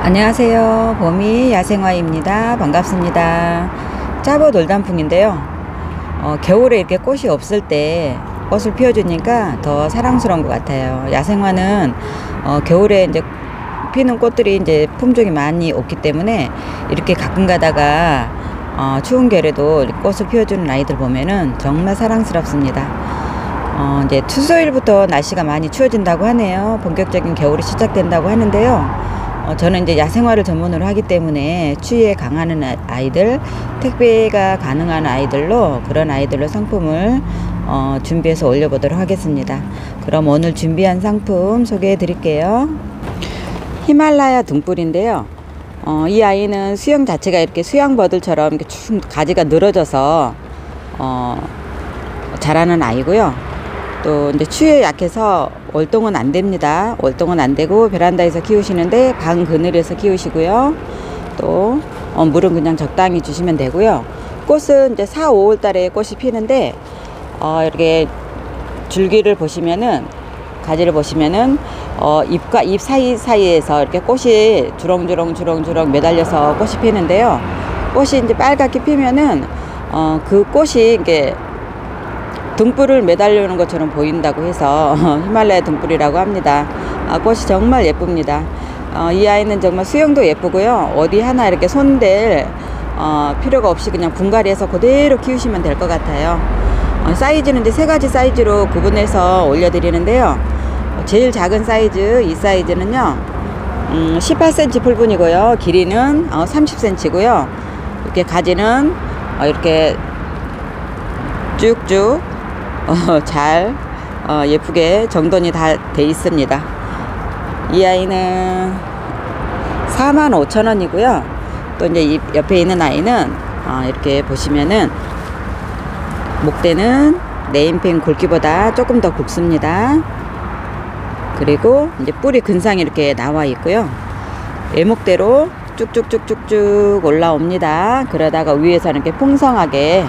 안녕하세요. 봄이 야생화입니다. 반갑습니다. 짜보 돌단풍인데요. 겨울에 이렇게 꽃이 없을 때 꽃을 피워주니까 더 사랑스러운 것 같아요. 야생화는 겨울에 이제 피는 꽃들이 이제 품종이 많이 없기 때문에 이렇게 가끔 가다가 추운 겨울에도 꽃을 피워주는 아이들 보면은 정말 사랑스럽습니다. 이제 수요일부터 날씨가 많이 추워진다고 하네요. 본격적인 겨울이 시작된다고 하는데요. 저는 이제 야생화를 전문으로 하기 때문에 추위에 강한 아이들, 택배가 가능한 아이들로 그런 아이들로 상품을 준비해서 올려보도록 하겠습니다. 그럼 오늘 준비한 상품 소개해 드릴게요. 히말라야 등불인데요. 이 아이는 수영 자체가 이렇게 수양버들처럼 이렇게 쭉 가지가 늘어져서 자라는 아이고요. 또 이제 추위에 약해서 월동은 안 됩니다. 월동은 안 되고 베란다에서 키우시는데 방 그늘에서 키우시고요. 또 물은 그냥 적당히 주시면 되고요. 꽃은 이제 4, 5월 달에 꽃이 피는데 이렇게 줄기를 보시면은, 가지를 보시면은 잎과 잎 사이사이에서 이렇게 꽃이 주렁주렁 매달려서 꽃이 피는데요. 꽃이 이제 빨갛게 피면은 그 꽃이 이게 등불을 매달리는 것처럼 보인다고 해서 히말라야 등불이라고 합니다. 꽃이 정말 예쁩니다. 이 아이는 정말 수영도 예쁘고요. 어디 하나 이렇게 손댈 필요가 없이 그냥 분갈이해서 그대로 키우시면 될 것 같아요. 사이즈는 이제 3가지 사이즈로 구분해서 올려드리는데요. 제일 작은 사이즈, 이 사이즈는요 18cm 풀분이고요. 길이는 30cm고요. 이렇게 가지는 이렇게 쭉쭉 잘 예쁘게 정돈이 다 돼 있습니다. 이 아이는 45,000원이고요. 또 이제 옆에 있는 아이는 이렇게 보시면은 목대는 네임펜 굵기보다 조금 더 굵습니다. 그리고 이제 뿌리 근상이 이렇게 나와 있고요. 애목대로 쭉쭉쭉쭉쭉 올라옵니다. 그러다가 위에서는 이렇게 풍성하게,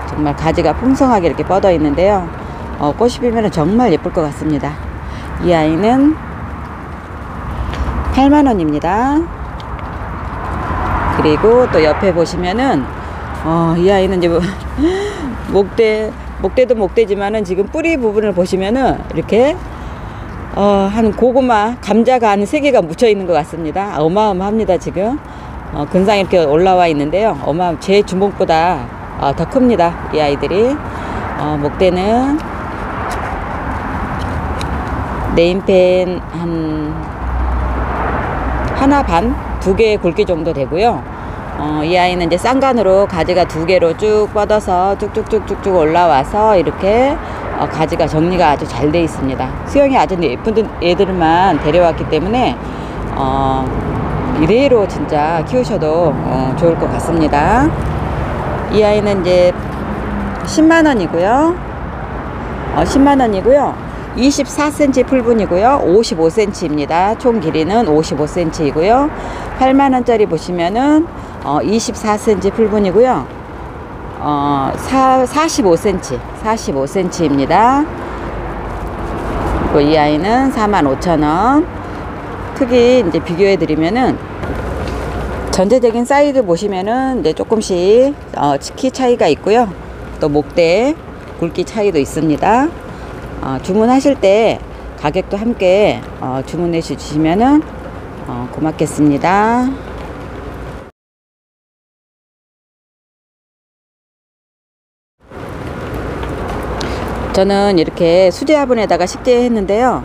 정말 가지가 풍성하게 이렇게 뻗어 있는데요. 꽃이 피면 정말 예쁠 것 같습니다. 이 아이는 80,000원입니다. 그리고 또 옆에 보시면은 이 아이는 이제 목대도 목대지만은 지금 뿌리 부분을 보시면은 이렇게 한 고구마, 감자가 한 3개가 묻혀 있는 것 같습니다. 어마어마합니다. 지금 근상이 이렇게 올라와 있는데요. 제 주먹보다 더 큽니다. 이 아이들이. 목대는 네임펜 하나 반, 2개의 굵기 정도 되고요. 이 아이는 이제 쌍간으로 가지가 2개로 쭉 뻗어서 쭉쭉쭉쭉쭉 올라와서 이렇게 가지가 정리가 아주 잘 돼 있습니다. 수영이 아주 예쁜 애들만 데려왔기 때문에 이대로 진짜 키우셔도 좋을 것 같습니다. 이 아이는 이제 10만원이고요. 10만원이고요. 24cm 풀분이고요. 55cm입니다. 총 길이는 55cm이고요. 8만원짜리 보시면은 24cm 풀분이고요. 45cm입니다. 이 아이는 45,000원. 크기 이제 비교해 드리면은 전체적인 사이즈 보시면은 이제 조금씩 키 차이가 있고요. 또 목대 굵기 차이도 있습니다. 주문하실 때 가격도 함께 주문해 주시면은 고맙겠습니다. 저는 이렇게 수제 화분에다가 식재했는데요.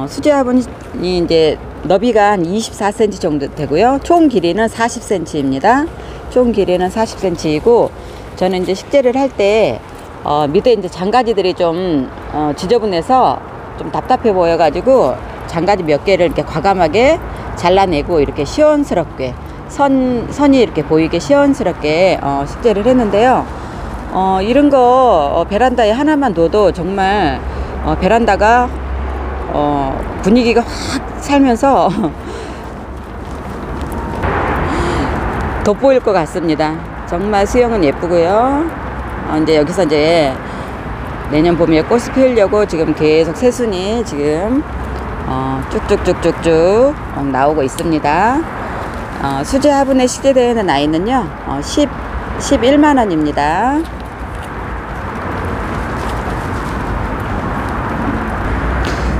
수제 화분이 이제 너비가 한 24cm 정도 되고요. 총 길이는 40cm입니다. 총 길이는 40cm이고, 저는 이제 식재를 할 때 밑에 이제 장가지들이 좀 지저분해서 좀 답답해 보여가지고 장가지 몇 개를 이렇게 과감하게 잘라내고 이렇게 시원스럽게 선이 이렇게 보이게 시원스럽게 식재를 했는데요. 이런 거 베란다에 하나만 둬도 정말 베란다가 분위기가 확 살면서 돋보일 것 같습니다. 정말 수영은 예쁘고요. 이제 여기서 이제 내년 봄에 꽃이 피우려고 지금 계속 새순이 지금 쭉쭉쭉쭉쭉 나오고 있습니다. 수제 화분에 식재되는 아이는요 11만원입니다.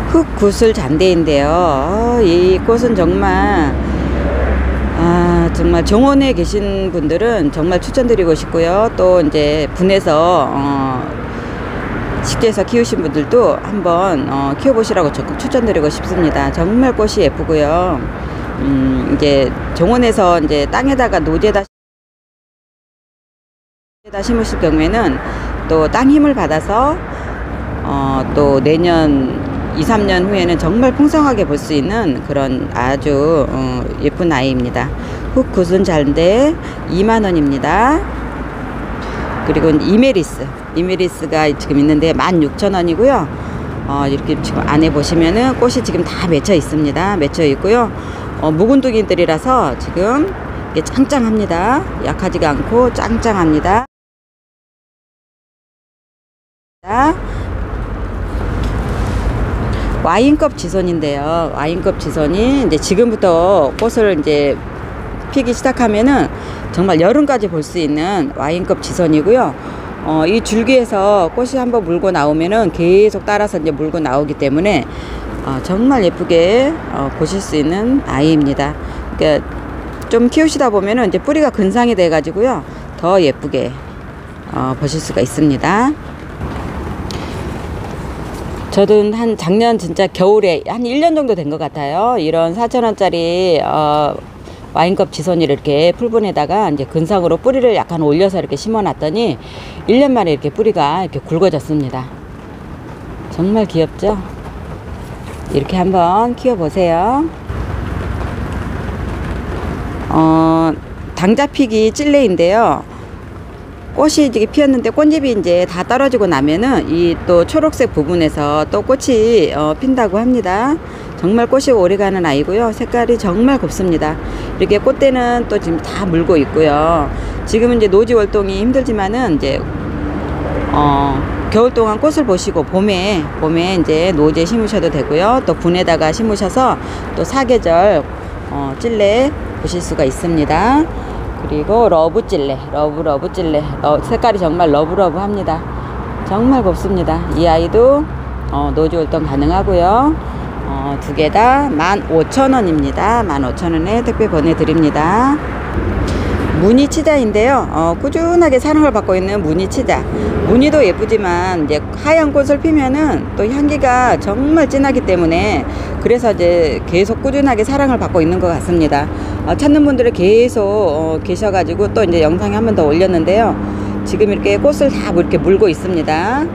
흑구슬 잔대인데요. 이 꽃은 정말 정말 정원에 계신 분들은 정말 추천드리고 싶고요. 또 이제 분해서 식재해서 키우신 분들도 한번 키워보시라고 적극 추천드리고 싶습니다. 정말 꽃이 예쁘고요. 이제 정원에서 이제 땅에다가 노제다 심으실 경우에는 또 땅 힘을 받아서 또 내년 2, 3년 후에는 정말 풍성하게 볼 수 있는 그런 아주 예쁜 아이입니다. 흑구슬 잔대 2만원입니다. 그리고 이메리스가 지금 있는데 16,000원이고요. 이렇게 지금 안에 보시면은 꽃이 지금 다 맺혀 있습니다. 맺혀 있고요. 묵은둥이들이라서 지금 이게 짱짱합니다. 약하지가 않고 짱짱합니다. 와인컵 지선인데요. 와인컵 지선이 이제 지금부터 꽃을 이제 피기 시작하면은 정말 여름까지 볼 수 있는 와인컵 지선이고요. 이 줄기에서 꽃이 한번 물고 나오면은 계속 따라서 이제 물고 나오기 때문에 정말 예쁘게 보실 수 있는 아이입니다. 그러니까 좀 키우시다 보면은 이제 뿌리가 근상이 돼 가지고요 더 예쁘게 보실 수가 있습니다. 저도 한 작년 진짜 겨울에 한 1년 정도 된 것 같아요. 이런 4,000원짜리 와인컵 지선이를 이렇게 풀분에다가 이제 근상으로 뿌리를 약간 올려서 이렇게 심어 놨더니 1년 만에 이렇게 뿌리가 이렇게 굵어졌습니다. 정말 귀엽죠? 이렇게 한번 키워 보세요. 당자피기 찔레인데요. 꽃이 이제 피었는데 꽃잎이 이제 다 떨어지고 나면은 이 또 초록색 부분에서 또 꽃이 핀다고 합니다. 정말 꽃이 오래가는 아이고요. 색깔이 정말 곱습니다. 이렇게 꽃대는 또 지금 다 물고 있고요. 지금은 이제 노지 월동이 힘들지만은 이제 겨울 동안 꽃을 보시고 봄에 이제 노지에 심으셔도 되고요. 또 분에다가 심으셔서 또 사계절 찔레 보실 수가 있습니다. 그리고 러브찔레 색깔이 정말 러브러브합니다. 정말 곱습니다. 이 아이도 노지 월동 가능하고요. 두 개 다 15,000원입니다. 15,000원에 택배 보내드립니다. 무늬치자인데요. 꾸준하게 사랑을 받고 있는 무늬치자. 무늬도 예쁘지만 이제 하얀 꽃을 피면은 또 향기가 정말 진하기 때문에 그래서 이제 계속 꾸준하게 사랑을 받고 있는 것 같습니다. 찾는 분들이 계속 계셔가지고 또 이제 영상에 한 번 더 올렸는데요. 지금 이렇게 꽃을 다 이렇게 물고 있습니다.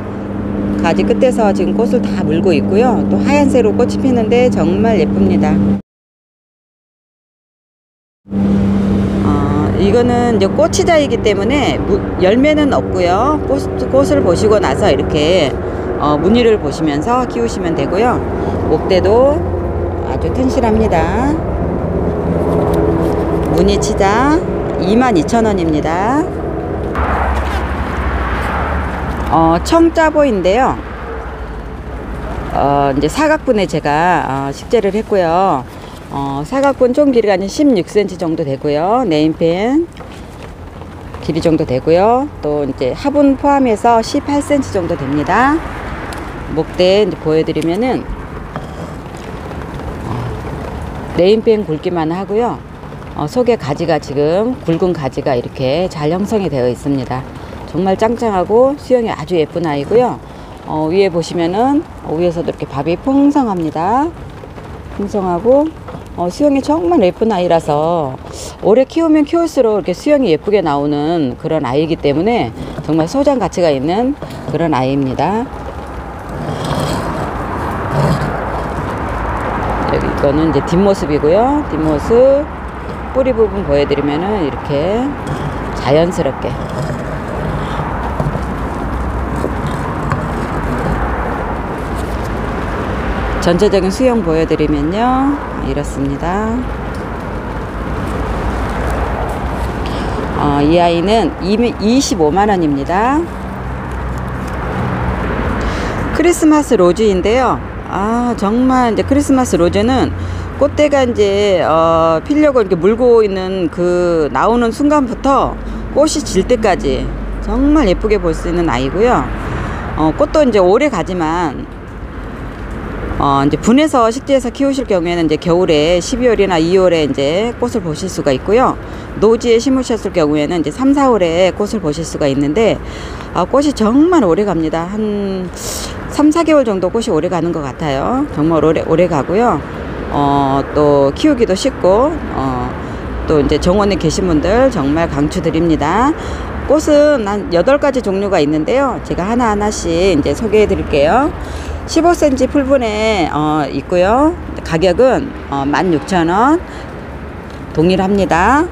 가지 끝에서 지금 꽃을 다 물고 있고요. 또 하얀색으로 꽃이 피는데 정말 예쁩니다. 이거는 이제 꽃치자이기 때문에 열매는 없고요. 꽃을 보시고 나서 이렇게 무늬를 보시면서 키우시면 되고요. 목대도 아주 튼실합니다. 무늬치자 22,000원입니다. 청짜보인데요. 이제 사각분에 제가 식재를 했고요. 사각분 총 길이가 16cm 정도 되고요. 네임펜 길이 정도 되고요. 또 이제 화분 포함해서 18cm 정도 됩니다. 목대 이제 보여드리면은 네임펜 굵기만 하고요. 속에 가지가 지금 굵은 가지가 이렇게 잘 형성이 되어 있습니다. 정말 짱짱하고 수영이 아주 예쁜 아이고요. 위에 보시면은 위에서도 이렇게 밥이 풍성합니다. 풍성하고 수영이 정말 예쁜 아이라서 오래 키우면 키울수록 이렇게 수영이 예쁘게 나오는 그런 아이이기 때문에 정말 소장 가치가 있는 그런 아이입니다. 여기 이거는 이제 뒷모습이고요. 뒷모습 뿌리 부분 보여드리면은 이렇게 자연스럽게 전체적인 수영 보여드리면요 이렇습니다. 이 아이는 25만원입니다. 크리스마스 로즈인데요. 정말 이제 크리스마스 로즈는 꽃대가 이제 피려고 이렇게 물고 있는 그 나오는 순간부터 꽃이 질 때까지 정말 예쁘게 볼 수 있는 아이고요. 꽃도 이제 오래 가지만 이제 분해서 식재해서 키우실 경우에는 이제 겨울에 12월이나 2월에 이제 꽃을 보실 수가 있고요. 노지에 심으셨을 경우에는 이제 3, 4월에 꽃을 보실 수가 있는데 꽃이 정말 오래 갑니다. 한 3, 4개월 정도 꽃이 오래 가는 것 같아요. 정말 오래 가고요. 또 키우기도 쉽고 또 이제 정원에 계신 분들 정말 강추드립니다. 꽃은 한 8가지 종류가 있는데요. 제가 하나하나씩 이제 소개해 드릴게요. 15cm 풀분에 있고요. 가격은 16,000원 동일합니다.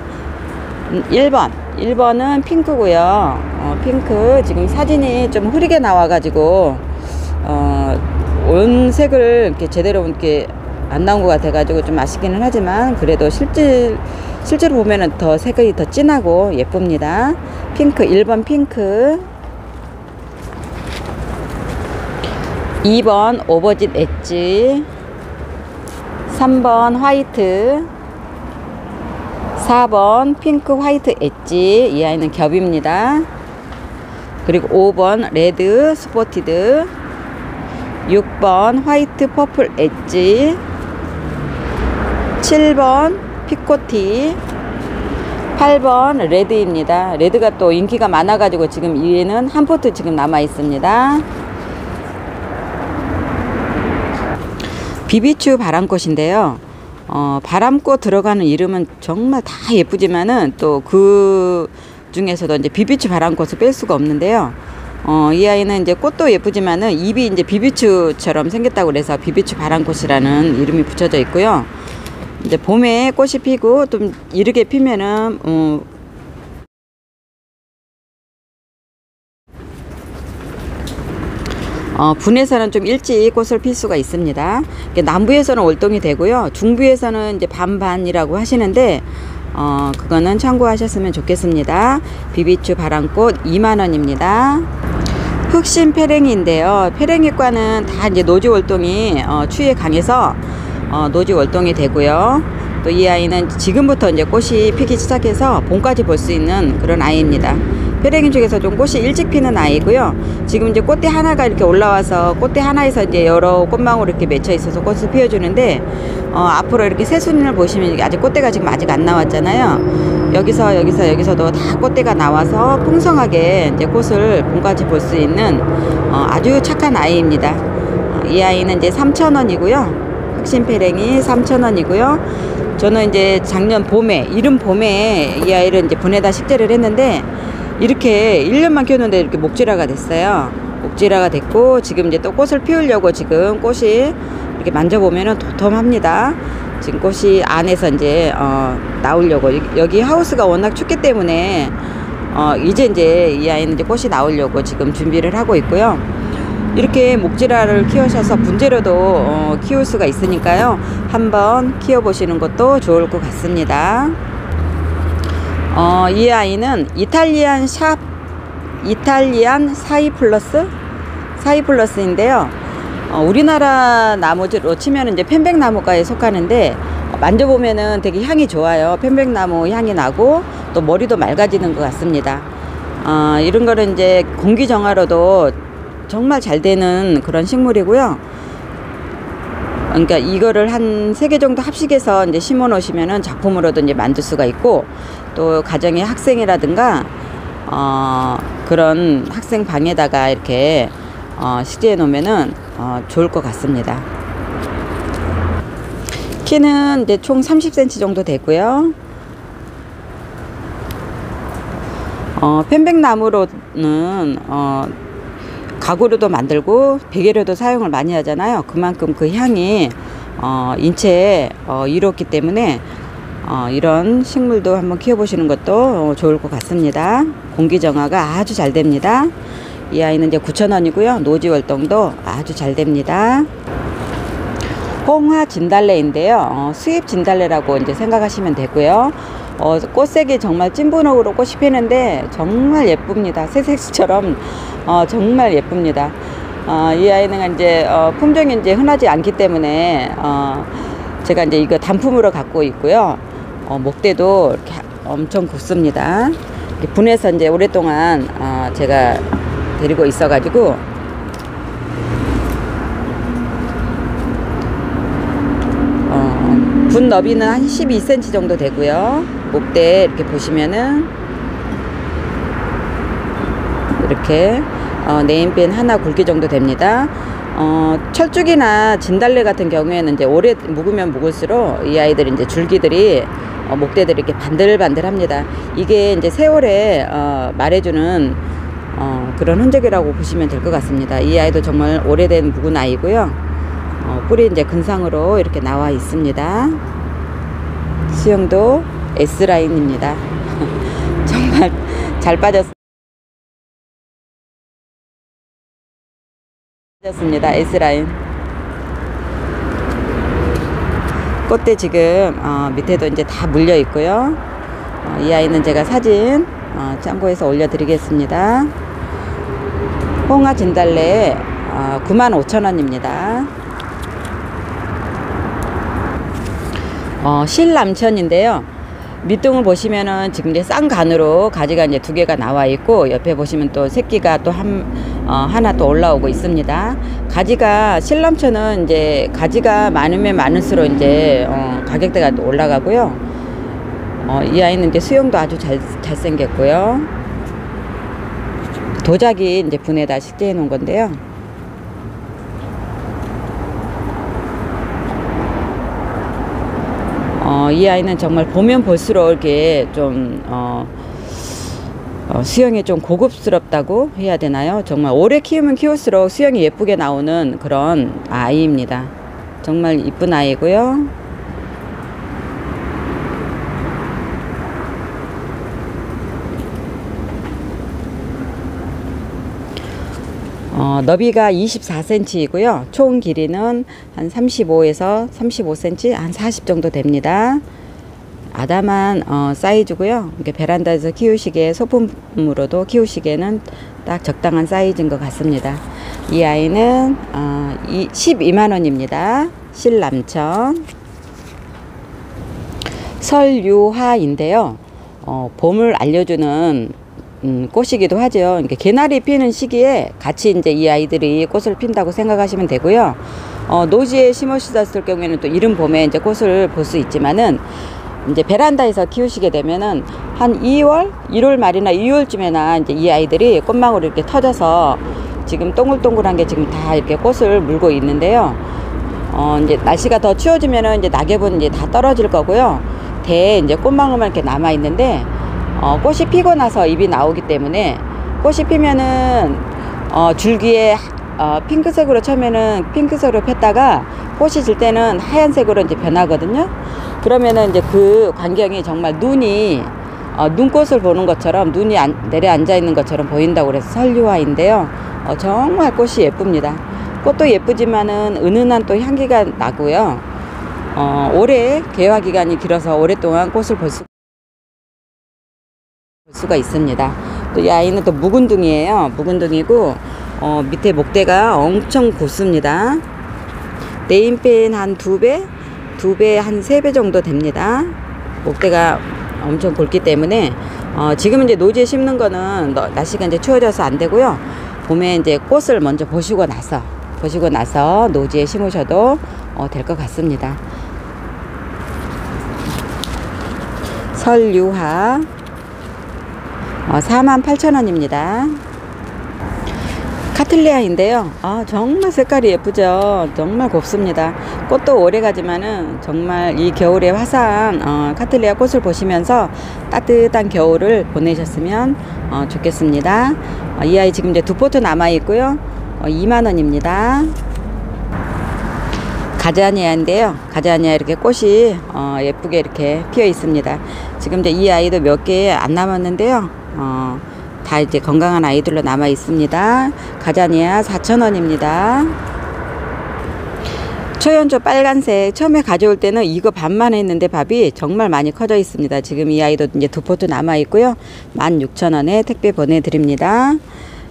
1번은 핑크고요. 핑크 지금 사진이 좀 흐리게 나와 가지고 온 색을 이렇게 제대로 이렇게 안 나온 것 같아 가지고 좀 아쉽기는 하지만 그래도 실제로 보면은 더 색이 더 진하고 예쁩니다. 핑크 1번 핑크, 2번 오버짓 엣지, 3번 화이트, 4번 핑크 화이트 엣지, 이 아이는 겹입니다. 그리고 5번 레드 스포티드, 6번 화이트 퍼플 엣지, 7번 피코티, 8번 레드입니다. 레드가 또 인기가 많아가지고 지금 위에는 한 포트 지금 남아 있습니다. 비비추 바람꽃인데요. 바람꽃 들어가는 이름은 정말 다 예쁘지만은 또 그 중에서도 이제 비비추 바람꽃을 뺄 수가 없는데요. 이 아이는 이제 꽃도 예쁘지만은 잎이 이제 비비추처럼 생겼다고 그래서 비비추 바람꽃이라는 이름이 붙여져 있고요. 이제 봄에 꽃이 피고 좀 이르게 피면은 분에서는 좀 일찍 꽃을 필 수가 있습니다. 남부에서는 월동이 되고요. 중부에서는 이제 반반이라고 하시는데 그거는 참고하셨으면 좋겠습니다. 비비추 바람꽃 2만원입니다. 흑심 페랭이인데요. 페랭이과는 다 이제 노지 월동이 추위에 강해서 노지 월동이 되고요. 또 이 아이는 지금부터 이제 꽃이 피기 시작해서 봄까지 볼 수 있는 그런 아이입니다. 페랭이 중에서 좀 꽃이 일찍 피는 아이고요. 지금 이제 꽃대 하나가 이렇게 올라와서 꽃대 하나에서 이제 여러 꽃망울 이렇게 맺혀 있어서 꽃을 피워주는데 앞으로 이렇게 새순을 보시면 아직 꽃대가 지금 아직 안 나왔잖아요. 여기서도 다 꽃대가 나와서 풍성하게 이제 꽃을 봄까지 볼 수 있는 아주 착한 아이입니다. 이 아이는 이제 3,000원이고요. 흑심페랭이 3,000원이고요. 저는 이제 작년 봄에, 이른 봄에 이 아이를 이제 분해다 식재를 했는데 이렇게 1년만 키웠는데 이렇게 목질화가 됐어요. 목질화가 됐고 지금 이제 또 꽃을 피우려고 지금 꽃이 이렇게 만져보면은 도톰합니다. 지금 꽃이 안에서 이제 나오려고 여기 하우스가 워낙 춥기 때문에 이제 이 아이는 이제 꽃이 나오려고 지금 준비를 하고 있고요. 이렇게 목질화를 키우셔서 분재료도 키울 수가 있으니까요. 한번 키워보시는 것도 좋을 것 같습니다. 이 아이는 이탈리안 사이플러스인데요. 우리나라 나무로 치면 이제 편백나무과에 속하는데 만져보면은 되게 향이 좋아요. 편백나무 향이 나고 또 머리도 맑아지는 것 같습니다. 이런 거는 이제 공기 정화로도 정말 잘 되는 그런 식물이고요. 그러니까 이거를 한 3개 정도 합식해서 이제 심어 놓으시면은 작품으로도 이제 만들 수가 있고 또 가정의 학생이라든가 그런 학생 방에다가 이렇게 식재해 놓으면은 좋을 것 같습니다. 키는 이제 총 30cm 정도 되고요. 편백나무로는 가구로도 만들고 베개로도 사용을 많이 하잖아요. 그만큼 그 향이 인체에 이롭기 때문에 이런 식물도 한번 키워보시는 것도 좋을 것 같습니다. 공기 정화가 아주 잘 됩니다. 이 아이는 이제 9,000원이고요. 노지 월동도 아주 잘 됩니다. 홍화 진달래인데요. 수입 진달래라고 이제 생각하시면 되고요. 꽃색이 정말 찐분홍으로 꽃이 피는데 정말 예쁩니다. 새색시처럼 정말 예쁩니다. 이 아이는 이제 품종이 이제 흔하지 않기 때문에 제가 이제 이거 단품으로 갖고 있고요. 목대도 이렇게 엄청 굵습니다. 이렇게 분해서 이제 오랫동안 제가 데리고 있어가지고 분 너비는 한 12cm 정도 되고요. 목대 이렇게 보시면은 이렇게 네임펜 하나 굵기 정도 됩니다. 철쭉이나 진달래 같은 경우에는 이제 오래 묵으면 묵을수록 이 아이들이 이제 줄기들이 목대들이 이렇게 반들반들합니다. 이게 이제 세월에 말해주는 그런 흔적이라고 보시면 될 것 같습니다. 이 아이도 정말 오래된 묵은 아이고요. 뿌리 이제 근상으로 이렇게 나와 있습니다. 수영도 S라인입니다. 정말 잘 빠졌습니다. S라인. 꽃대 지금 밑에도 이제 다 물려 있고요. 이 아이는 제가 사진 참고해서 올려드리겠습니다. 홍화 진달래 95,000원입니다. 실남천인데요. 밑둥을 보시면은 지금 이제 쌍간으로 가지가 이제 2개가 나와 있고, 옆에 보시면 또 새끼가 또 하나 또 올라오고 있습니다. 가지가 실남천은 이제 가지가 많으면 많을수록 이제 가격대가 또 올라가고요. 이 아이는 이제 수영도 아주 잘생겼고요. 도자기 이제 분에다 식재해 놓은 건데요. 이 아이는 정말 보면 볼수록 이렇게 좀 수영이 좀 고급스럽다고 해야 되나요? 정말 오래 키우면 키울수록 수영이 예쁘게 나오는 그런 아이입니다. 정말 이쁜 아이고요. 너비가 24cm이고요. 총 길이는 한 35에서 35cm, 한 40 정도 됩니다. 아담한 사이즈고요. 이렇게 베란다에서 키우시기에, 소품으로도 키우시기에는 딱 적당한 사이즈인 것 같습니다. 이 아이는 12만원입니다. 실남천 설유화인데요. 봄을 알려주는 꽃이기도 하죠. 이렇게 개나리 피는 시기에 같이 이제 이 아이들이 꽃을 핀다고 생각하시면 되고요. 노지에 심으셨을 경우에는 또 이른 봄에 이제 꽃을 볼 수 있지만은, 이제 베란다에서 키우시게 되면은 한 2월, 1월 말이나 2월쯤에나 이제 이 아이들이 꽃망울이 이렇게 터져서 지금 동글동글한 게 지금 다 이렇게 꽃을 물고 있는데요. 이제 날씨가 더 추워지면은 이제 낙엽은 이제 다 떨어질 거고요. 대에 이제 꽃망울만 이렇게 남아 있는데, 꽃이 피고 나서 잎이 나오기 때문에, 꽃이 피면은 줄기에 핑크색으로 처음에는 핑크색으로 폈다가 꽃이 질 때는 하얀색으로 이제 변하거든요. 그러면은 이제 그 광경이 정말 눈꽃을 보는 것처럼, 눈이 내려앉아 있는 것처럼 보인다고 그래서 설유화인데요. 정말 꽃이 예쁩니다. 꽃도 예쁘지만은 은은한 또 향기가 나고요. 오래 개화 기간이 길어서 오랫동안 꽃을 볼 수가 있습니다. 또 이 아이는 또 묵은둥이에요. 묵은둥이고 밑에 목대가 엄청 굵습니다. 네임펜 한 2배 한 3배 정도 됩니다. 목대가 엄청 굵기 때문에 지금 이제 노지에 심는 거는 날씨가 이제 추워져서 안 되고요. 봄에 이제 꽃을 먼저 보시고 나서 노지에 심으셔도 될 것 같습니다. 설유화 48,000원입니다. 카틀리아인데요. 정말 색깔이 예쁘죠. 정말 곱습니다. 꽃도 오래 가지만은 정말 이 겨울에 화사한 카틀리아 꽃을 보시면서 따뜻한 겨울을 보내셨으면 좋겠습니다. 이 아이 지금 이제 2포트 남아 있고요. 2만원입니다. 가자니아인데요. 가자니아 이렇게 꽃이 예쁘게 이렇게 피어 있습니다. 지금 이제 이 아이도 몇 개 안 남았는데요. 다 이제 건강한 아이들로 남아 있습니다. 가자니아 4,000원입니다. 초연초 빨간색 처음에 가져올 때는 이거 반만 했는데 밥이 정말 많이 커져 있습니다. 지금 이 아이도 이제 2포트 남아 있고요. 16,000원에 택배 보내드립니다.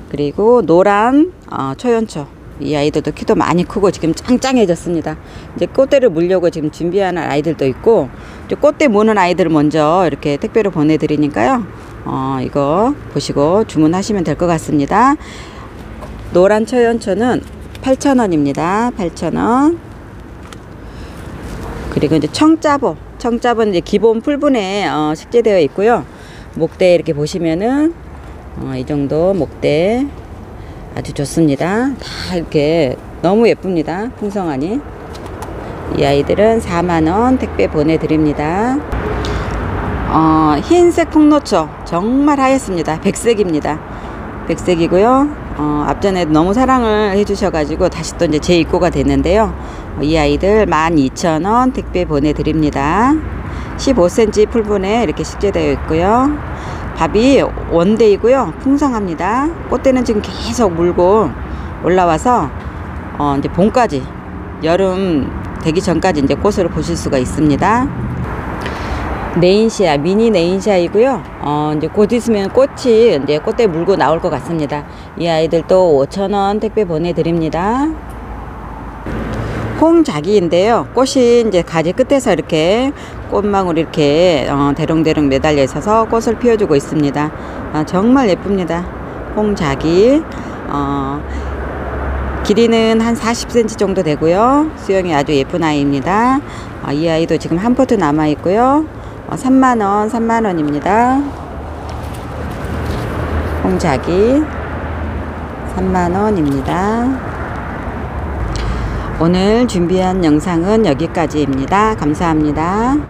그리고 노란 초연초 이 아이들도 키도 많이 크고 지금 짱짱해졌습니다. 이제 꽃대를 물려고 지금 준비하는 아이들도 있고, 이제 꽃대 무는 아이들을 먼저 이렇게 택배로 보내드리니까요. 이거 보시고 주문하시면 될 것 같습니다. 노란 처연초는 8,000원입니다. 8,000원. 그리고 이제 청짜보는 이제 기본 풀분에 식재되어 있고요. 목대 이렇게 보시면은 이 정도 목대 아주 좋습니다. 다 이렇게 너무 예쁩니다. 풍성하니. 이 아이들은 4만원 택배 보내드립니다. 흰색 풍노초 정말 하얗습니다. 백색입니다. 백색이고요. 앞전에 너무 사랑을 해주셔가지고 다시 또 이제 재입고가 됐는데요. 이 아이들 12,000원 택배 보내드립니다. 15cm 풀분에 이렇게 식재되어 있고요. 밥이 원대이고요. 풍성합니다. 꽃대는 지금 계속 물고 올라와서 이제 봄까지, 여름 되기 전까지 이제 꽃을 보실 수가 있습니다. 네인시아, 미니 네인시아이고요. 이제 곧 있으면 꽃이 이제 꽃대 물고 나올 것 같습니다. 이 아이들도 5,000원 택배 보내드립니다. 홍자기인데요. 꽃이 이제 가지 끝에서 이렇게 꽃망울이 이렇게 대롱대롱 매달려 있어서 꽃을 피워주고 있습니다. 정말 예쁩니다. 홍자기. 길이는 한 40cm 정도 되고요. 수영이 아주 예쁜 아이입니다. 이 아이도 지금 한 포트 남아 있고요. 3만원입니다. 홍자기 3만원입니다. 오늘 준비한 영상은 여기까지입니다. 감사합니다.